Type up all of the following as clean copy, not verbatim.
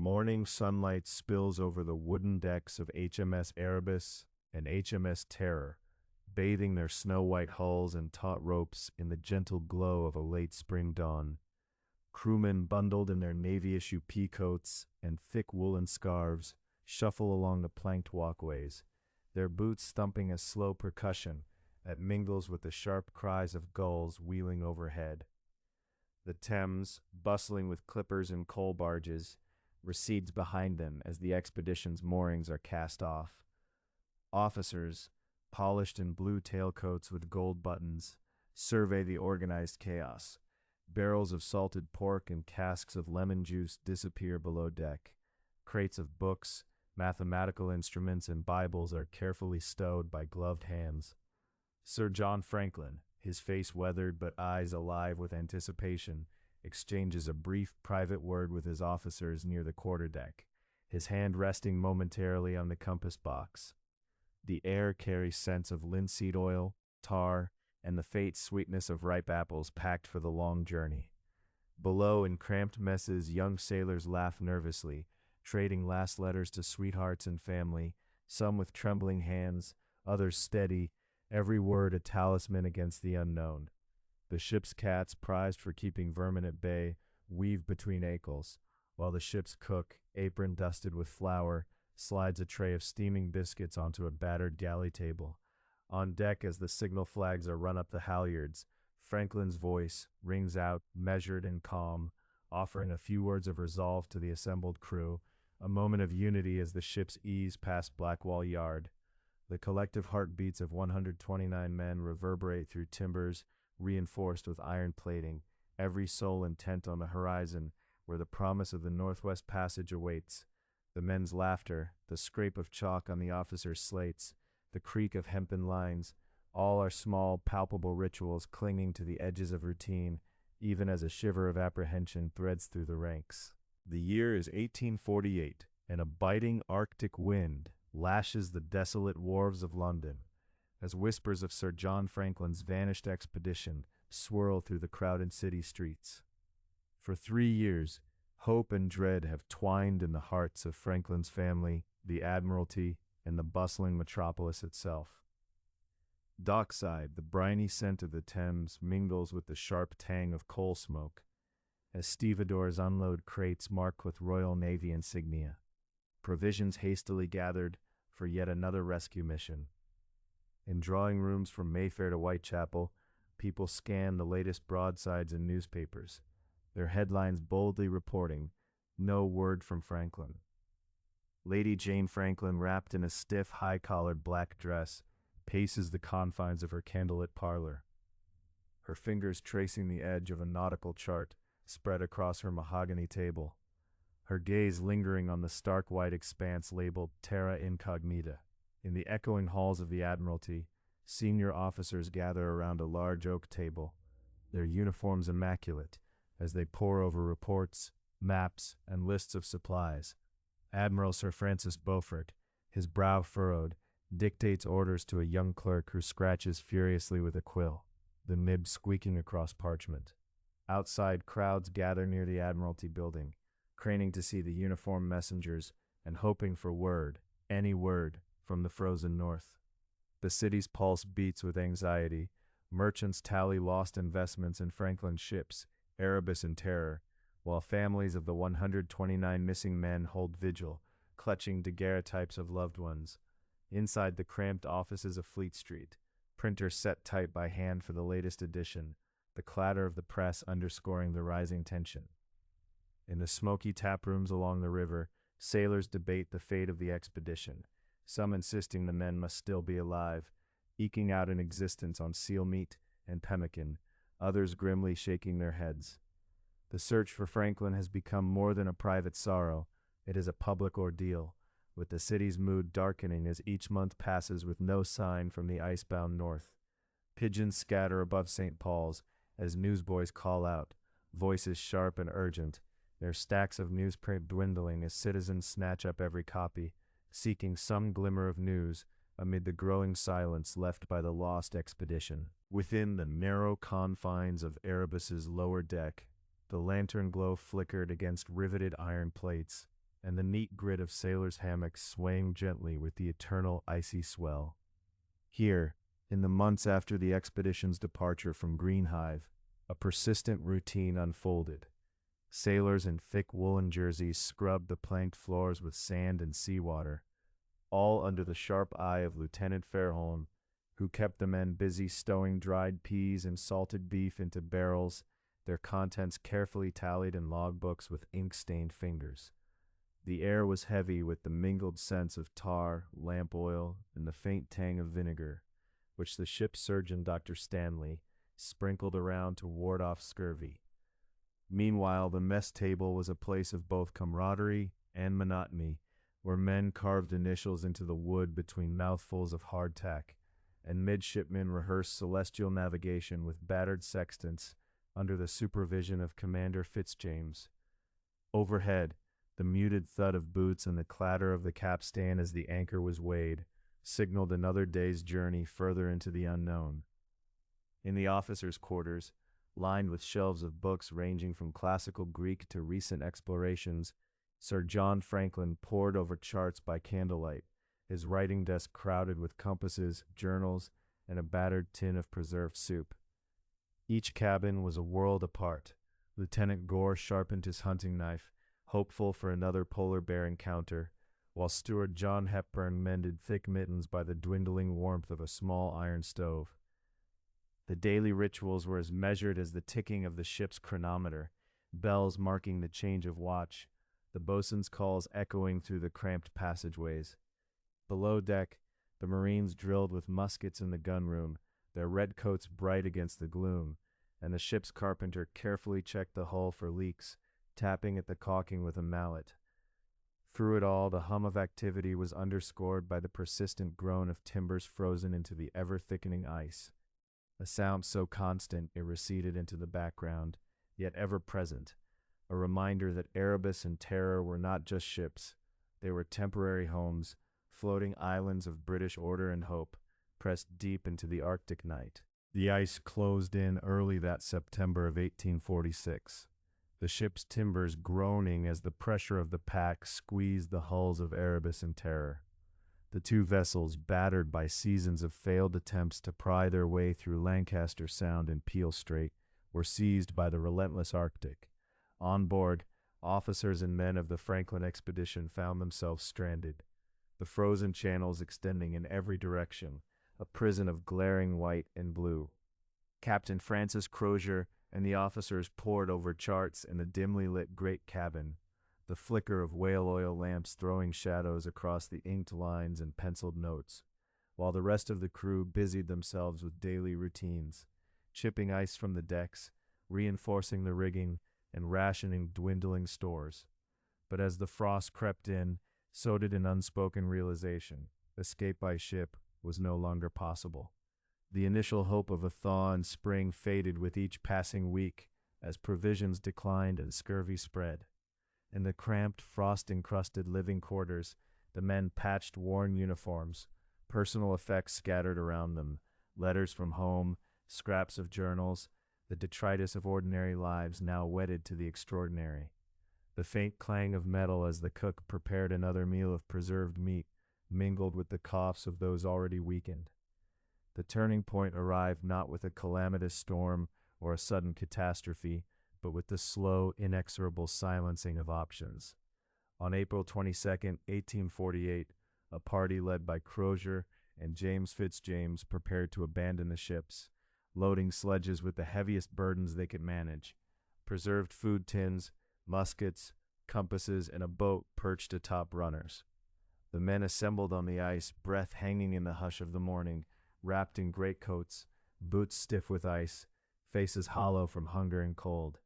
morning sunlight spills over the wooden decks of HMS Erebus and HMS Terror, bathing their snow-white hulls and taut ropes in the gentle glow of a late spring dawn. Crewmen bundled in their Navy-issue peacoats and thick woolen scarves shuffle along the planked walkways, their boots thumping a slow percussion that mingles with the sharp cries of gulls wheeling overhead. The Thames, bustling with clippers and coal barges, recedes behind them as the expedition's moorings are cast off. Officers, polished in blue tailcoats with gold buttons, survey the organized chaos. Barrels of salted pork and casks of lemon juice disappear below deck. Crates of books, mathematical instruments, and Bibles are carefully stowed by gloved hands. Sir John Franklin, his face weathered but eyes alive with anticipation, exchanges a brief private word with his officers near the quarterdeck, his hand resting momentarily on the compass box. The air carries scents of linseed oil, tar, and the faint sweetness of ripe apples packed for the long journey. Below, in cramped messes, young sailors laugh nervously, trading last letters to sweethearts and family, some with trembling hands, others steady, every word a talisman against the unknown. The ship's cats, prized for keeping vermin at bay, weave between ankles, while the ship's cook, apron dusted with flour, slides a tray of steaming biscuits onto a battered galley table. On deck, as the signal flags are run up the halyards, Franklin's voice rings out, measured and calm, offering a few words of resolve to the assembled crew, a moment of unity as the ships ease past Blackwall Yard. The collective heartbeats of 129 men reverberate through timbers reinforced with iron plating, every soul intent on the horizon where the promise of the Northwest Passage awaits. The men's laughter, the scrape of chalk on the officers' slates, the creak of hempen lines, all are small, palpable rituals clinging to the edges of routine, even as a shiver of apprehension threads through the ranks. The year is 1848, and a biting Arctic wind lashes the desolate wharves of London, as whispers of Sir John Franklin's vanished expedition swirl through the crowded city streets. For 3 years, hope and dread have twined in the hearts of Franklin's family, the Admiralty, and the bustling metropolis itself. Dockside, the briny scent of the Thames mingles with the sharp tang of coal smoke, as stevedores unload crates marked with Royal Navy insignia, provisions hastily gathered for yet another rescue mission. In drawing rooms from Mayfair to Whitechapel, people scan the latest broadsides and newspapers, their headlines boldly reporting, "No word from Franklin." Lady Jane Franklin, wrapped in a stiff, high-collared black dress, paces the confines of her candlelit parlor, her fingers tracing the edge of a nautical chart spread across her mahogany table, her gaze lingering on the stark white expanse labeled Terra Incognita. In the echoing halls of the Admiralty, senior officers gather around a large oak table, their uniforms immaculate, as they pore over reports, maps, and lists of supplies. Admiral Sir Francis Beaufort, his brow furrowed, dictates orders to a young clerk who scratches furiously with a quill, the nib squeaking across parchment. Outside, crowds gather near the Admiralty building, craning to see the uniformed messengers and hoping for word, any word, from the frozen north. The city's pulse beats with anxiety. Merchants tally lost investments in Franklin's ships, Erebus and Terror, while families of the 129 missing men hold vigil, clutching daguerreotypes of loved ones. Inside the cramped offices of Fleet Street, printers set tight by hand for the latest edition, the clatter of the press underscoring the rising tension. In the smoky taprooms along the river, sailors debate the fate of the expedition, some insisting the men must still be alive, eking out an existence on seal meat and pemmican, others grimly shaking their heads. The search for Franklin has become more than a private sorrow, it is a public ordeal, with the city's mood darkening as each month passes with no sign from the icebound north. Pigeons scatter above St. Paul's as newsboys call out, voices sharp and urgent, their stacks of newsprint dwindling as citizens snatch up every copy, seeking some glimmer of news amid the growing silence left by the lost expedition. Within the narrow confines of Erebus's lower deck, the lantern glow flickered against riveted iron plates, and the neat grid of sailors' hammocks swaying gently with the eternal icy swell. Here, in the months after the expedition's departure from Green Hive, a persistent routine unfolded. Sailors in thick woolen jerseys scrubbed the planked floors with sand and seawater, all under the sharp eye of Lieutenant Fairholm, who kept the men busy stowing dried peas and salted beef into barrels, their contents carefully tallied in logbooks with ink-stained fingers. The air was heavy with the mingled scents of tar, lamp oil, and the faint tang of vinegar, which the ship's surgeon, Dr. Stanley, sprinkled around to ward off scurvy. Meanwhile, the mess table was a place of both camaraderie and monotony, where men carved initials into the wood between mouthfuls of hardtack, and midshipmen rehearsed celestial navigation with battered sextants under the supervision of Commander Fitzjames. Overhead, the muted thud of boots and the clatter of the capstan as the anchor was weighed signaled another day's journey further into the unknown. In the officers' quarters, lined with shelves of books ranging from classical Greek to recent explorations, Sir John Franklin pored over charts by candlelight, his writing desk crowded with compasses, journals, and a battered tin of preserved soup. Each cabin was a world apart. Lieutenant Gore sharpened his hunting knife, hopeful for another polar bear encounter, while Steward John Hepburn mended thick mittens by the dwindling warmth of a small iron stove. The daily rituals were as measured as the ticking of the ship's chronometer, bells marking the change of watch, the bosun's calls echoing through the cramped passageways. Below deck, the Marines drilled with muskets in the gunroom, their red coats bright against the gloom, and the ship's carpenter carefully checked the hull for leaks, tapping at the caulking with a mallet. Through it all, the hum of activity was underscored by the persistent groan of timbers frozen into the ever-thickening ice, a sound so constant it receded into the background, yet ever present, a reminder that Erebus and Terror were not just ships, they were temporary homes, floating islands of British order and hope, pressed deep into the Arctic night. The ice closed in early that September of 1846, the ship's timbers groaning as the pressure of the pack squeezed the hulls of Erebus and Terror. The two vessels, battered by seasons of failed attempts to pry their way through Lancaster Sound and Peel Strait, were seized by the relentless Arctic. On board, officers and men of the Franklin expedition found themselves stranded, the frozen channels extending in every direction, a prison of glaring white and blue. Captain Francis Crozier and the officers pored over charts in the dimly lit great cabin, the flicker of whale oil lamps throwing shadows across the inked lines and penciled notes, while the rest of the crew busied themselves with daily routines, chipping ice from the decks, reinforcing the rigging, and rationing dwindling stores. But as the frost crept in, so did an unspoken realization: escape by ship was no longer possible. The initial hope of a thaw in spring faded with each passing week as provisions declined and scurvy spread. In the cramped, frost-encrusted living quarters, the men patched worn uniforms, personal effects scattered around them, letters from home, scraps of journals, the detritus of ordinary lives now wedded to the extraordinary. The faint clang of metal as the cook prepared another meal of preserved meat mingled with the coughs of those already weakened. The turning point arrived not with a calamitous storm or a sudden catastrophe, but with the slow, inexorable silencing of options. On April 22, 1848, a party led by Crozier and James Fitzjames prepared to abandon the ships, loading sledges with the heaviest burdens they could manage: preserved food tins, muskets, compasses, and a boat perched atop runners. The men assembled on the ice, breath hanging in the hush of the morning, wrapped in greatcoats, boots stiff with ice, faces hollow from hunger and cold.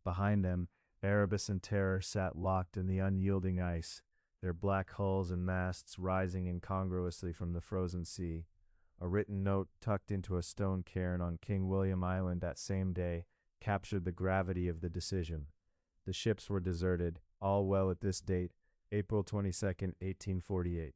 Behind them, Erebus and Terror sat locked in the unyielding ice, their black hulls and masts rising incongruously from the frozen sea. A written note tucked into a stone cairn on King William Island that same day captured the gravity of the decision. The ships were deserted, all well at this date, April 22, 1848.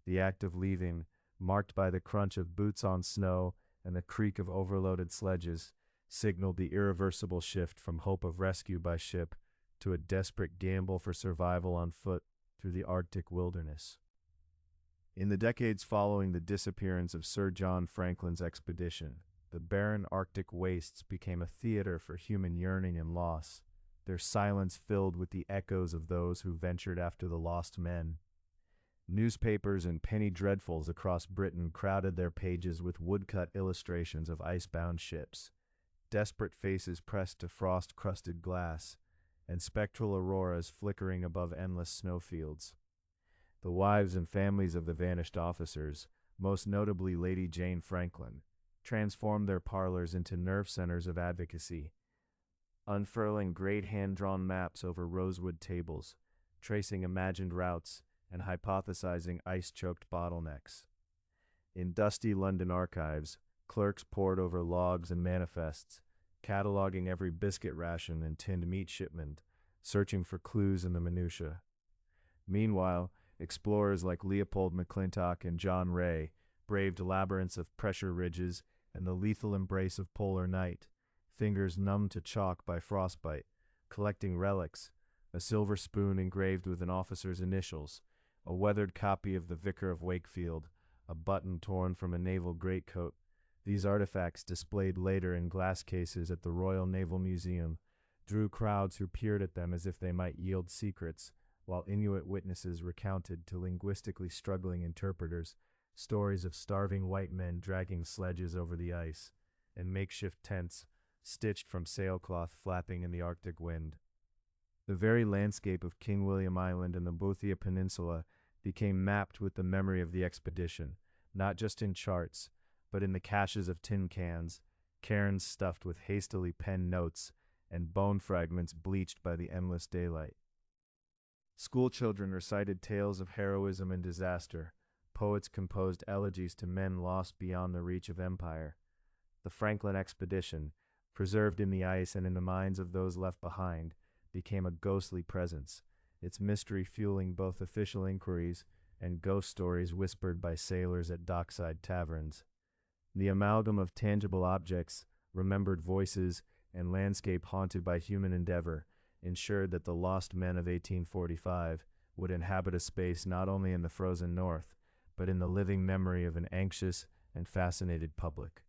The act of leaving, marked by the crunch of boots on snow and the creak of overloaded sledges, signaled the irreversible shift from hope of rescue by ship to a desperate gamble for survival on foot through the Arctic wilderness. In the decades following the disappearance of Sir John Franklin's expedition, the barren Arctic wastes became a theater for human yearning and loss, their silence filled with the echoes of those who ventured after the lost men. Newspapers and penny dreadfuls across Britain crowded their pages with woodcut illustrations of icebound ships, desperate faces pressed to frost-crusted glass, and spectral auroras flickering above endless snowfields. The wives and families of the vanished officers, most notably Lady Jane Franklin, transformed their parlors into nerve centers of advocacy, unfurling great hand-drawn maps over rosewood tables, tracing imagined routes and hypothesizing ice-choked bottlenecks. In dusty London archives, clerks pored over logs and manifests, cataloging every biscuit ration and tinned meat shipment, searching for clues in the minutiae. Meanwhile, explorers like Leopold McClintock and John Ray braved labyrinths of pressure ridges and the lethal embrace of polar night, fingers numbed to chalk by frostbite, collecting relics, a silver spoon engraved with an officer's initials, a weathered copy of the Vicar of Wakefield, a button torn from a naval greatcoat. These artifacts, displayed later in glass cases at the Royal Naval Museum, drew crowds who peered at them as if they might yield secrets, while Inuit witnesses recounted to linguistically struggling interpreters stories of starving white men dragging sledges over the ice, and makeshift tents, stitched from sailcloth flapping in the Arctic wind. The very landscape of King William Island and the Boothia Peninsula became mapped with the memory of the expedition, not just in charts, but in the caches of tin cans, cairns stuffed with hastily penned notes, and bone fragments bleached by the endless daylight. Schoolchildren recited tales of heroism and disaster. Poets composed elegies to men lost beyond the reach of empire. The Franklin expedition, preserved in the ice and in the minds of those left behind, became a ghostly presence, its mystery fueling both official inquiries and ghost stories whispered by sailors at dockside taverns. The amalgam of tangible objects, remembered voices, and landscape haunted by human endeavor ensured that the lost men of 1845 would inhabit a space not only in the frozen north, but in the living memory of an anxious and fascinated public.